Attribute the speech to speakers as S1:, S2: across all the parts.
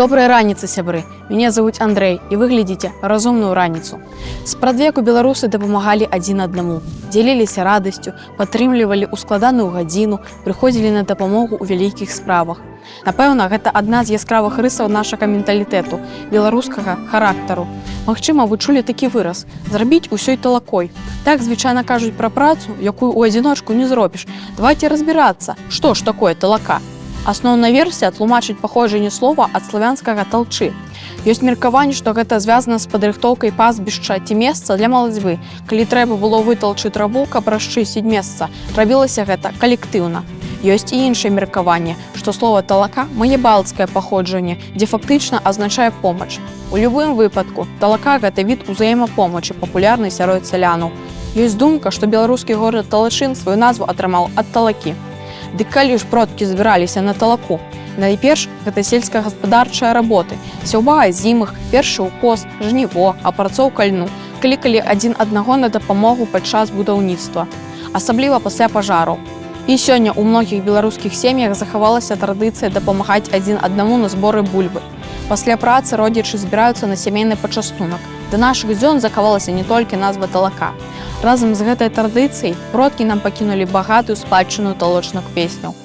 S1: Доброй раніцы, сябры! Меня зовут Андрей, и вы глядите «Разумную раніцу». Спрадвеку беларусы дапамагалі адзін аднаму, дзяліліся радасцю, падтрымлівалі ў складаную гадзіну, прыходзілі на дапамогу ў вялікіх справах. Напэўна, гэта адна з яскравых рысаў нашага менталітэту, беларускага характару. Магчыма, вы чулі такі выраз «зрабіць усёй талакой». Так звычайна кажуць пра працу, якую ў адзіночку не зробіш. Давайте разбірацца, што ж такое талака. Асноўная версія тлумачыць паходжанне слова ад славянскага «талчы». Ёсць меркаванне, што гэта звязана з падрыхтоўкай пастбішча ці месца для малацьбы. Калі трэба было выталчыць траву, каб расчысціць месца, рабілася гэта калектыўна. Ёсць і іншае меркаванне, што слова «талака» мае балцкае паходжанне, дзе фактычна азначае помач. У любым выпадку, талака – гэта від узаемапомачы, папулярны сярод сялянаў. Ёсць думка, што беларускі горад Талачын сваю назву атрымаў ад талакі. Дык калі ж продкі збіраліся на талаку? Найперш, гэта сельскагаспадарчыя работы, сяўба азімых, першы ўкос, жніво, апрацоўка льну, клікалі адзін аднаго на дапамогу падчас будаўніцтва, асабліва пасля пажараў. І сёння ў многіх беларускіх сем'ях захавалася традыцыя дапамагаць адзін аднаму на зборы бульбы. Пасля працы родзічы збіраюцца на сямейны пачастунак. Да нашых дзён захавалася не толькі назва талака. Разам з гэтай традыцыяй продкі нам пакінулі багатую спадчыну талочных песняў.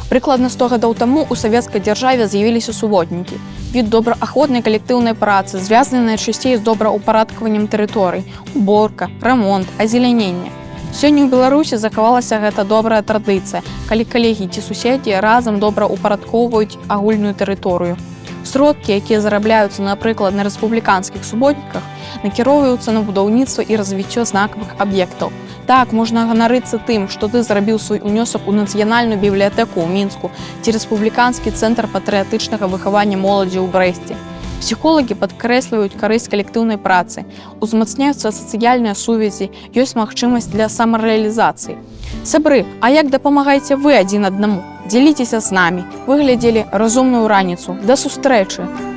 S1: Прыкладна 100 гадоў таму ў савецкай дзяржаве з'явіліся суботнікі. Від добраахвотнай калектыўнай працы, звязаны найчасцей з добраўпарадкаваннем тэрыторый, уборка, рамонт, азеляненне. Сёння ў Беларусі захавалася гэта добрая традыцыя, калі калегі ці суседзі разам добраўпарадкоўваюць агульную тэрыторыю. Сродкі, якія зарабляюцца, напрыклад, на рэспубліканскіх суботніках, накіроўваюцца на будаўніцтва і развіццё знакавых аб'ектаў. Так, можна ганарыцца тым, што ты зрабіў свой унёсак у нацыянальную бібліятэку ў Мінску ці рэспубліканскі цэнтр патрыятычнага выхавання моладзі ў Брэсце. Псіхолагі падкрэсліваюць карысць калектыўнай працы, узмацняюцца сацыяльныя сувязі, ёсць магчымасць для самарэалізацыі. Сябры, а як дапамагаеце вы адзін аднаму? Дзяліцеся з намі. Вы глядзелі «Разумную раніцу». Да сустрэчы!